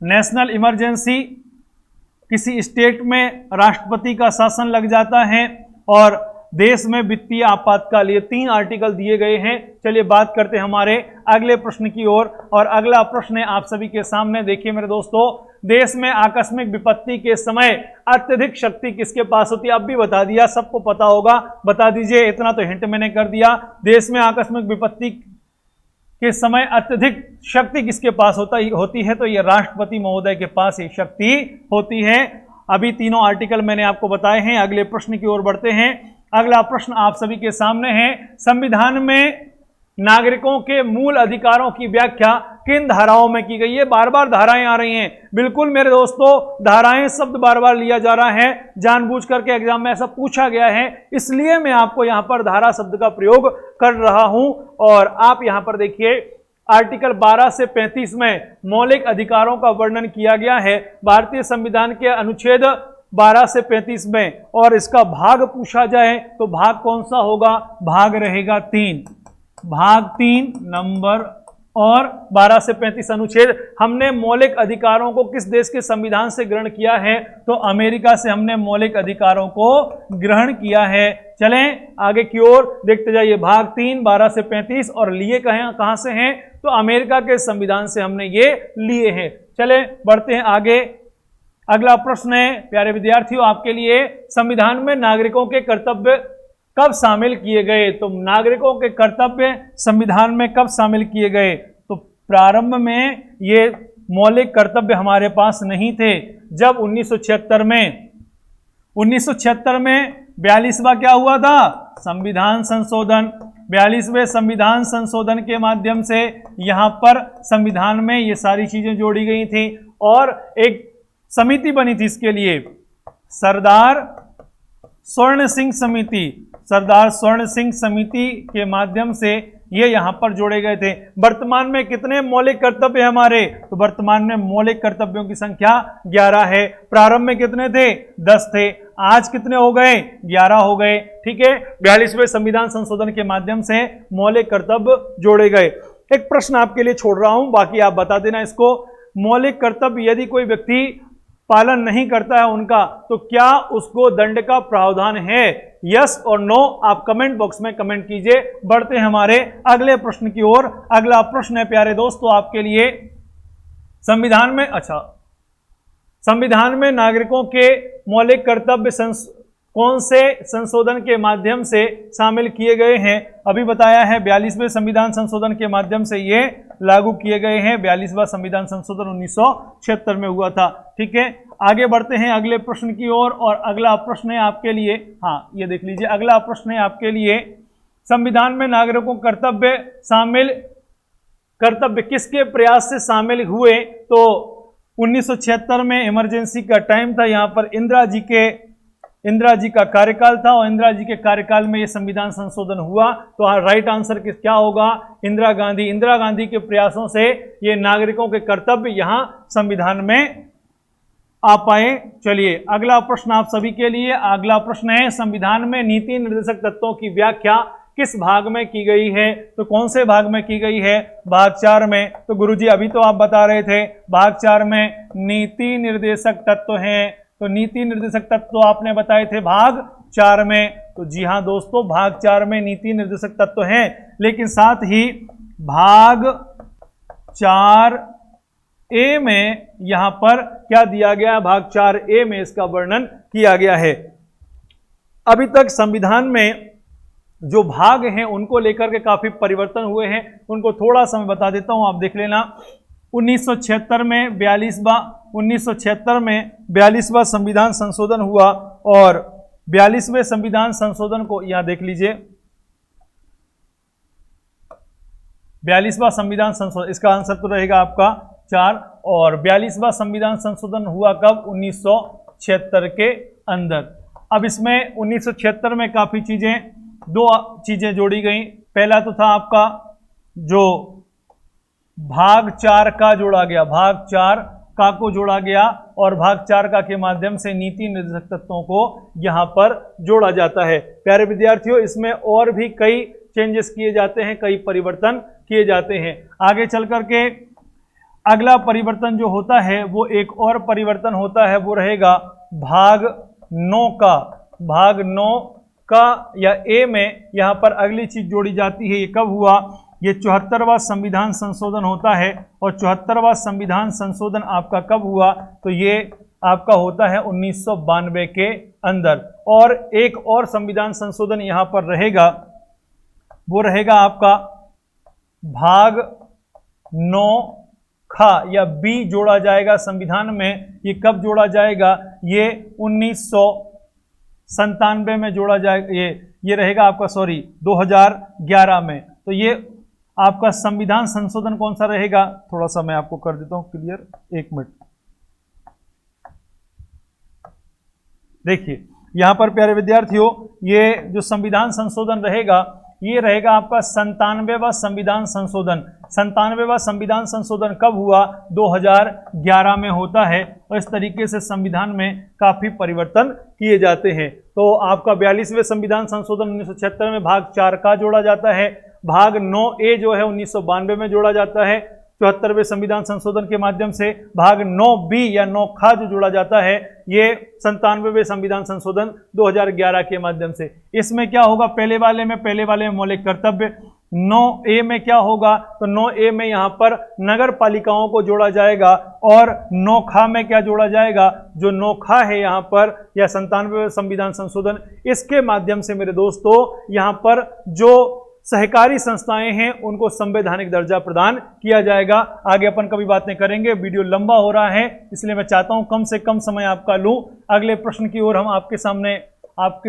नेशनल इमरजेंसी, किसी स्टेट में राष्ट्रपति का शासन लग जाता है, और देश में वित्तीय आपातकाल, ये 3 आर्टिकल दिए गए हैं। चलिए बात करते हैं हमारे अगले प्रश्न की ओर, और अगला प्रश्न है आप सभी के सामने। देखिए मेरे दोस्तों, देश में आकस्मिक विपत्ति के समय अत्यधिक शक्ति किसके पास होती है? अब भी बता दिया, सबको पता होगा, बता दीजिए, इतना तो हिंट मैंने कर दिया। देश में आकस्मिक विपत्ति के समय अत्यधिक शक्ति किसके पास होती है? तो ये राष्ट्रपति महोदय के पास ये शक्ति होती है। अभी तीनों आर्टिकल मैंने आपको बताए हैं। अगले प्रश्न की ओर बढ़ते हैं। अगला प्रश्न आप सभी के सामने है, संविधान में नागरिकों के मूल अधिकारों की व्याख्या किन धाराओं में की गई है? बार बार धाराएं आ रही हैं, बिल्कुल मेरे दोस्तों, धाराएं शब्द बार बार लिया जा रहा है, जानबूझ करके एग्जाम में ऐसा पूछा गया है, इसलिए मैं आपको यहां पर धारा शब्द का प्रयोग कर रहा हूं। और आप यहां पर देखिए, आर्टिकल 12 से 35 में मौलिक अधिकारों का वर्णन किया गया है भारतीय संविधान के अनुच्छेद 12 से 35 में, और इसका भाग पूछा जाए तो भाग कौन सा होगा? भाग रहेगा 3, भाग 3 नंबर, और 12 से 35 अनुच्छेद। हमने मौलिक अधिकारों को किस देश के संविधान से ग्रहण किया है? तो अमेरिका से हमने मौलिक अधिकारों को ग्रहण किया है। चलें आगे की ओर देखते जाइए। भाग 3 12 से 35, और लिए कहां से हैं? तो अमेरिका के संविधान से हमने ये लिए हैं। चलें बढ़ते हैं आगे। अगला प्रश्न है प्यारे विद्यार्थियों आपके लिए, संविधान में नागरिकों के कर्तव्य कब शामिल किए गए? तो नागरिकों के कर्तव्य संविधान में कब शामिल किए गए? तो प्रारंभ में ये मौलिक कर्तव्य हमारे पास नहीं थे। जब 1976 में 42वां क्या हुआ था? संविधान संशोधन। 42वें संविधान संशोधन के माध्यम से यहां पर संविधान में ये सारी चीजें जोड़ी गई थी, और एक समिति बनी थी इसके लिए, सरदार स्वर्ण सिंह समिति। सरदार स्वर्ण सिंह समिति के माध्यम से ये यहां पर जोड़े गए थे। वर्तमान में कितने मौलिक कर्तव्य हमारे? तो वर्तमान में मौलिक कर्तव्यों की संख्या 11 है। प्रारंभ में कितने थे? 10 थे। आज कितने हो गए? 11 हो गए। ठीक है, 42वें संविधान संशोधन के माध्यम से मौलिक कर्तव्य जोड़े गए। एक प्रश्न आपके लिए छोड़ रहा हूं, बाकी आप बता देना इसको। मौलिक कर्तव्य यदि कोई व्यक्ति पालन नहीं करता है उनका, तो क्या उसको दंड का प्रावधान है? यस और नो आप कमेंट बॉक्स में कमेंट कीजिए। बढ़ते हैं हमारे अगले प्रश्न की ओर। अगला प्रश्न है प्यारे दोस्तों आपके लिए, संविधान में नागरिकों के मौलिक कर्तव्य कौन से संशोधन के माध्यम से शामिल किए गए हैं? अभी बताया है 42वें संविधान संशोधन के माध्यम से ये लागू किए गए हैं। 42वां संविधान संशोधन 1976 में हुआ था। ठीक है, आगे बढ़ते हैं अगले प्रश्न की ओर। और अगला प्रश्न है आपके लिए, हाँ ये देख लीजिए, अगला प्रश्न है आपके लिए, संविधान में नागरिकों कर्तव्य किसके प्रयास से शामिल हुए? तो 1976 में इमरजेंसी का टाइम था, यहाँ पर इंदिरा जी का कार्यकाल था और इंदिरा जी के कार्यकाल में ये संविधान संशोधन हुआ। तो राइट आंसर क्या होगा? इंदिरा गांधी के प्रयासों से ये नागरिकों के कर्तव्य यहाँ संविधान में आ पाए। चलिए अगला प्रश्न आप सभी के लिए। अगला प्रश्न है, संविधान में नीति निर्देशक तत्वों की व्याख्या किस भाग में की गई है? तो कौन से भाग में की गई है? भाग 4 में। तो गुरुजी अभी तो आप बता रहे थे भाग 4 में नीति निर्देशक तत्व हैं, तो नीति निर्देशक तत्व आपने बताए थे भाग 4 में। तो जी हाँ दोस्तों, भाग 4 में नीति निर्देशक तत्व हैं, लेकिन साथ ही भाग 4A में यहां पर क्या दिया गया? भाग 4A में इसका वर्णन किया गया है। अभी तक संविधान में जो भाग हैं उनको लेकर के काफी परिवर्तन हुए हैं, उनको थोड़ा सा मैं बता देता हूं, आप देख लेना। 1976 में 42वां संविधान संशोधन हुआ और 42वें संविधान संशोधन को यहां देख लीजिए। 42वां संविधान संशोधन, इसका आंसर तो रहेगा आपका 4। और 42वां संविधान संशोधन हुआ कब? 1976 के अंदर। अब इसमें 1976 में काफी दो चीजें जोड़ी गई। पहला तो था आपका जो भाग 4 का जोड़ा गया, भाग 4 का को जोड़ा गया और भाग 4 का के माध्यम से नीति निर्देशक तत्वों को यहां पर जोड़ा जाता है। प्यारे विद्यार्थियों, इसमें और भी कई चेंजेस किए जाते हैं, कई परिवर्तन किए जाते हैं। आगे चल करके अगला परिवर्तन जो होता है वो एक और परिवर्तन होता है, वो रहेगा भाग 9 का। भाग 9 का या ए में यहां पर अगली चीज जोड़ी जाती है। ये कब हुआ? ये 74वां संविधान संशोधन होता है और 74वां संविधान संशोधन आपका कब हुआ? तो ये आपका होता है 1992 के अंदर। और एक और संविधान संशोधन यहां पर रहेगा, वो रहेगा आपका भाग 9 खा या बी जोड़ा जाएगा संविधान में। ये कब जोड़ा जाएगा? ये 1997 में जोड़ा जाएगा। ये रहेगा आपका 2011 में। तो ये आपका संविधान संशोधन कौन सा रहेगा? थोड़ा सा मैं आपको कर देता हूं क्लियर, 1 मिनट। देखिए यहां पर प्यारे विद्यार्थियों, ये जो संविधान संशोधन रहेगा ये रहेगा आपका 97वां संविधान संशोधन। 97वां संविधान संशोधन कब हुआ? 2011 में होता है। और इस तरीके से संविधान में काफी परिवर्तन किए जाते हैं। तो आपका 42वें संविधान संशोधन 1976 में भाग 4 का जोड़ा जाता है। भाग 9A जो है 1992 में जोड़ा जाता है 74वें संविधान संशोधन के माध्यम से। भाग 9B या 9 खा जो जोड़ा जाता है ये 97वें संविधान संशोधन 2011 के माध्यम से। इसमें क्या होगा? पहले वाले में मौलिक कर्तव्य। 9A में क्या होगा? तो 9A में यहाँ पर नगर पालिकाओं को जोड़ा जाएगा। और 9 खा में क्या जोड़ा जाएगा? जो 9 खा है यहाँ पर या 97वें संविधान संशोधन, इसके माध्यम से मेरे दोस्तों यहाँ पर जो सहकारी संस्थाएं हैं उनको संवैधानिक दर्जा प्रदान किया जाएगा। आगे अपन कभी बातें करेंगे, वीडियो लंबा हो रहा है इसलिए मैं चाहता हूं कम से कम समय आपका लूं। अगले प्रश्न की ओर हम आपके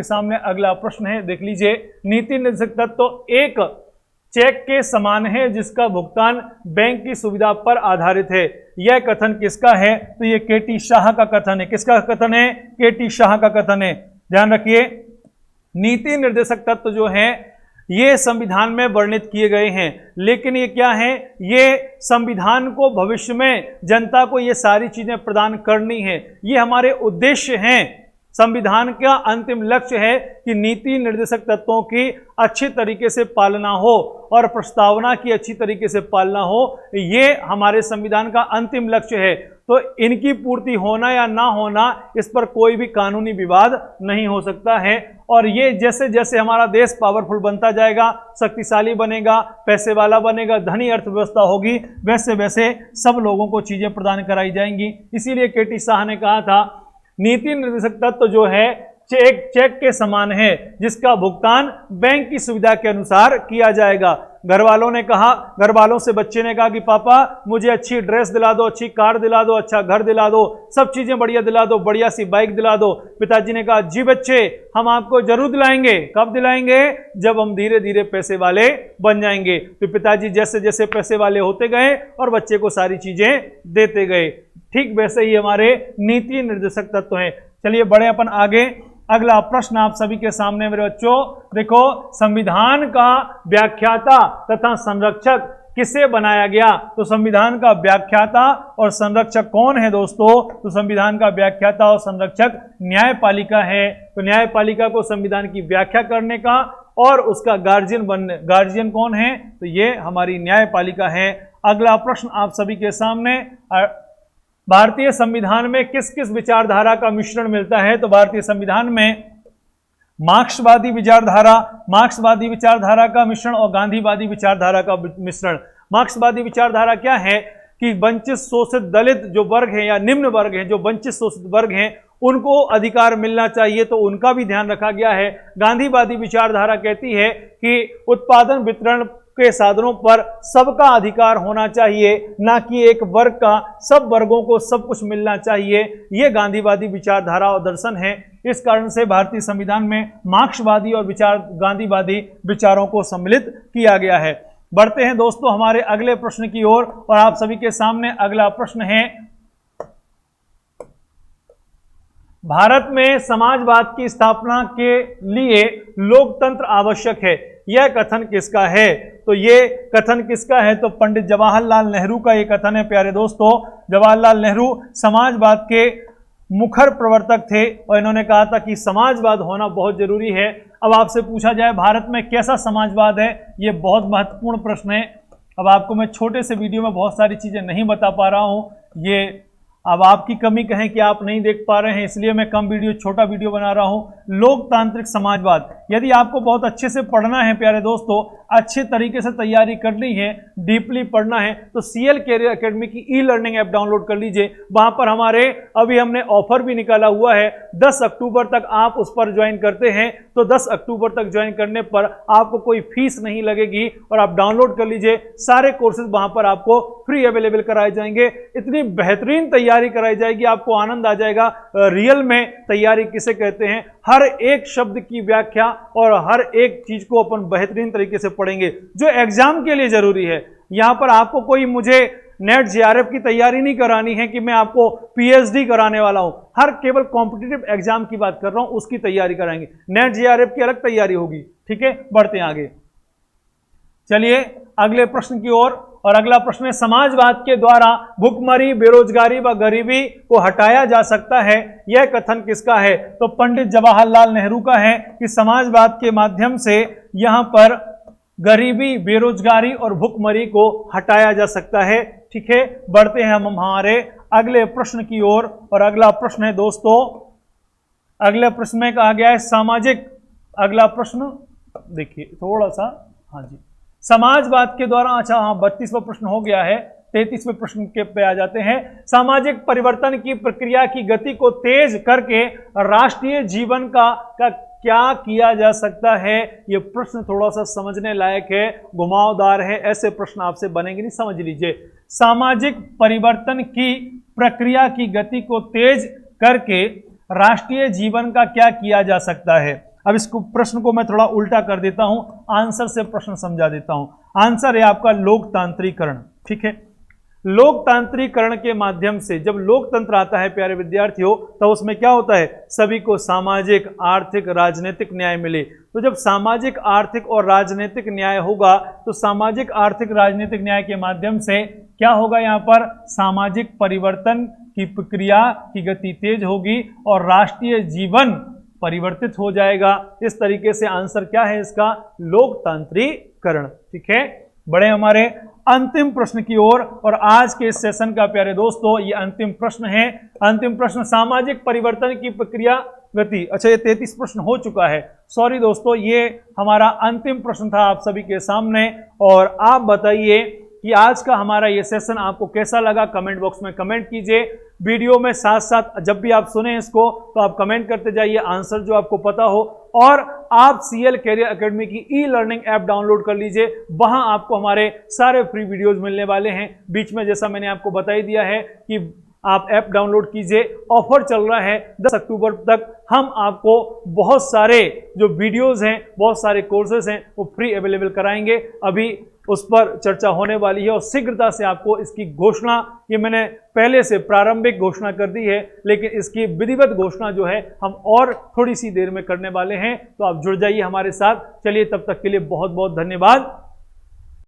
सामने अगला प्रश्न है, देख लीजिए। नीति निर्देशक तत्व एक चेक के समान है जिसका भुगतान बैंक की सुविधा पर आधारित है। यह कथन किसका है? तो यह केटी शाह का कथन है। किसका कथन है? केटी शाह का कथन है। ध्यान रखिए, नीति निर्देशक तत्व जो है ये संविधान में वर्णित किए गए हैं, लेकिन ये क्या है? ये संविधान को भविष्य में जनता को ये सारी चीजें प्रदान करनी है, ये हमारे उद्देश्य हैं। संविधान का अंतिम लक्ष्य है कि नीति निर्देशक तत्वों की अच्छी तरीके से पालना हो और प्रस्तावना की अच्छी तरीके से पालना हो, ये हमारे संविधान का अंतिम लक्ष्य है। तो इनकी पूर्ति होना या ना होना, इस पर कोई भी कानूनी विवाद नहीं हो सकता है। और ये जैसे जैसे हमारा देश पावरफुल बनता जाएगा, शक्तिशाली बनेगा, पैसे वाला बनेगा, धनी अर्थव्यवस्था होगी, वैसे वैसे सब लोगों को चीजें प्रदान कराई जाएंगी। इसीलिए केटी शाह ने कहा था नीति निर्देशक तत्व जो है चेक के समान है जिसका भुगतान बैंक की सुविधा के अनुसार किया जाएगा। घर वालों से बच्चे ने कहा कि पापा मुझे अच्छी ड्रेस दिला दो, अच्छी कार दिला दो, अच्छा घर दिला दो, सब चीजें बढ़िया दिला दो, बढ़िया सी बाइक दिला दो। पिताजी ने कहा जी बच्चे हम आपको जरूर दिलाएंगे। कब दिलाएंगे? जब हम धीरे धीरे पैसे वाले बन जाएंगे। तो पिताजी जैसे जैसे पैसे वाले होते गए और बच्चे को सारी चीजें देते गए। ठीक वैसे ही हमारे नीति निर्देशक तत्व हैं। चलिए बढ़े अपन आगे। अगला प्रश्न आप सभी के सामने मेरे बच्चों, देखो संविधान का व्याख्याता तथा संरक्षक किसे बनाया गया? तो संविधान का व्याख्याता और संरक्षक कौन है दोस्तों? तो संविधान का व्याख्याता और संरक्षक न्यायपालिका है। तो न्यायपालिका को संविधान की व्याख्या करने का और उसका गार्जियन कौन है? तो ये हमारी न्यायपालिका है। अगला प्रश्न आप सभी के सामने, भारतीय संविधान में किस किस विचारधारा का मिश्रण मिलता है? तो भारतीय संविधान में मार्क्सवादी विचारधारा का मिश्रण और गांधीवादी विचारधारा का मिश्रण। मार्क्सवादी विचारधारा क्या है कि वंचित शोषित दलित जो वर्ग है या निम्न वर्ग है, जो वंचित शोषित वर्ग हैं, उनको अधिकार मिलना चाहिए, तो उनका भी ध्यान रखा गया है। गांधीवादी विचारधारा कहती है कि उत्पादन वितरण के साधनों पर सबका अधिकार होना चाहिए, ना कि एक वर्ग का, सब वर्गों को सब कुछ मिलना चाहिए। यह गांधीवादी विचारधारा और दर्शन है। इस कारण से भारतीय संविधान में मार्क्सवादी और गांधीवादी विचारों को सम्मिलित किया गया है। बढ़ते हैं दोस्तों हमारे अगले प्रश्न की ओर, और आप सभी के सामने अगला प्रश्न है, भारत में समाजवाद की स्थापना के लिए लोकतंत्र आवश्यक है, यह कथन किसका है? तो ये कथन किसका है? तो पंडित जवाहरलाल नेहरू का ये कथन है प्यारे दोस्तों। जवाहरलाल नेहरू समाजवाद के मुखर प्रवर्तक थे और इन्होंने कहा था कि समाजवाद होना बहुत जरूरी है। अब आपसे पूछा जाए भारत में कैसा समाजवाद है, ये बहुत महत्वपूर्ण प्रश्न है। अब आपको मैं छोटे से वीडियो में बहुत सारी चीजें नहीं बता पा रहा हूं, ये अब आपकी कमी कहें कि आप नहीं देख पा रहे हैं, इसलिए मैं कम वीडियो, छोटा वीडियो बना रहा हूं। लोकतांत्रिक समाजवाद, यदि आपको बहुत अच्छे से पढ़ना है प्यारे दोस्तों, अच्छे तरीके से तैयारी करनी है, डीपली पढ़ना है, तो सीएल कैरियर एकेडमी की ई लर्निंग ऐप डाउनलोड कर लीजिए। वहां पर हमारे अभी हमने ऑफर भी निकाला हुआ है, 10 अक्टूबर तक आप उस पर ज्वाइन करते हैं तो 10 अक्टूबर तक ज्वाइन करने पर आपको कोई फीस नहीं लगेगी और आप डाउनलोड कर लीजिए। सारे कोर्सेज वहां पर आपको फ्री अवेलेबल कराए जाएंगे। इतनी बेहतरीन तैयारी कराई जाएगी, आपको आनंद आ जाएगा। रियल में तैयारी किसे कहते हैं, हर एक शब्द की व्याख्या और हर एक चीज को अपन बेहतरीन तरीके से पढ़ेंगे जो एग्जाम के लिए जरूरी है। यहां पर आपको कोई मुझे नेट जेआरएफ की तैयारी नहीं करानी है कि मैं आपको पीएचडी कराने वाला हूं। हर केवल कॉम्पिटिटिव एग्जाम की बात कर रहा हूं, उसकी तैयारी कराएंगे। नेट जेआरएफ की अलग तैयारी होगी। ठीक है, बढ़ते हैं आगे। चलिए अगले प्रश्न की ओर, और अगला प्रश्न है, समाजवाद के द्वारा भुखमरी, बेरोजगारी व गरीबी को हटाया जा सकता है, यह कथन किसका है? तो पंडित जवाहरलाल नेहरू का है कि समाजवाद के माध्यम से यहां पर गरीबी, बेरोजगारी और भुखमरी को हटाया जा सकता है। ठीक है, बढ़ते हैं हम हमारे अगले प्रश्न की ओर, और अगला प्रश्न है दोस्तों, अगले प्रश्न में कहा गया है सामाजिक, अगला प्रश्न देखिए थोड़ा सा, हाँ जी, समाजवाद के द्वारा, अच्छा हाँ 32वां प्रश्न हो गया है, 33वें प्रश्न के पे आ जाते हैं। सामाजिक परिवर्तन की प्रक्रिया की गति को तेज करके राष्ट्रीय जीवन का क्या किया जा सकता है? ये प्रश्न थोड़ा सा समझने लायक है, घुमावदार है, ऐसे प्रश्न आपसे बनेंगे नहीं, समझ लीजिए। सामाजिक परिवर्तन की प्रक्रिया की गति को तेज करके राष्ट्रीय जीवन का क्या किया जा सकता है? अब इसको प्रश्न को मैं थोड़ा उल्टा कर देता हूं, आंसर से प्रश्न समझा देता हूं। आंसर है आपका लोकतांत्रिकरण। ठीक है, लोकतांत्रिकरण के माध्यम से जब लोकतंत्र आता है प्यारे विद्यार्थियों, तो उसमें क्या होता है? सभी को सामाजिक, आर्थिक, राजनीतिक न्याय मिले। तो जब सामाजिक, आर्थिक और राजनीतिक न्याय होगा, तो सामाजिक, आर्थिक, राजनीतिक न्याय के माध्यम से क्या होगा? यहाँ पर सामाजिक परिवर्तन की प्रक्रिया की गति तेज होगी और राष्ट्रीय जीवन परिवर्तित हो जाएगा। इस तरीके से आंसर क्या है इसका? लोकतांत्रिकरण। ठीक है, बड़े हमारे अंतिम प्रश्न की ओर, और आज के इस सेशन का प्यारे दोस्तों ये अंतिम प्रश्न है। अंतिम प्रश्न, सामाजिक परिवर्तन की प्रक्रिया गति। अच्छा, ये 33 प्रश्न हो चुका है, सॉरी दोस्तों, ये हमारा अंतिम प्रश्न था आप सभी के सामने। और आप बताइए कि आज का हमारा ये सेशन आपको कैसा लगा, कमेंट बॉक्स में कमेंट कीजिए। वीडियो में साथ साथ जब भी आप सुने इसको तो आप कमेंट करते जाइए आंसर जो आपको पता हो, और आप सीएल कैरियर एकेडमी की ई लर्निंग ऐप डाउनलोड कर लीजिए। वहां आपको हमारे सारे फ्री वीडियोस मिलने वाले हैं। बीच में जैसा मैंने आपको बता ही दिया है कि आप ऐप डाउनलोड कीजिए। ऑफर चल रहा है 10 अक्टूबर तक। हम आपको बहुत सारे जो वीडियोस हैं, बहुत सारे कोर्सेज हैं, वो फ्री अवेलेबल कराएंगे। अभी उस पर चर्चा होने वाली है और शीघ्रता से आपको इसकी घोषणा, ये मैंने पहले से प्रारंभिक घोषणा कर दी है, लेकिन इसकी विधिवत घोषणा जो है हम और थोड़ी सी देर में करने वाले हैं। तो आप जुड़ जाइए हमारे साथ। चलिए, तब तक के लिए बहुत बहुत धन्यवाद।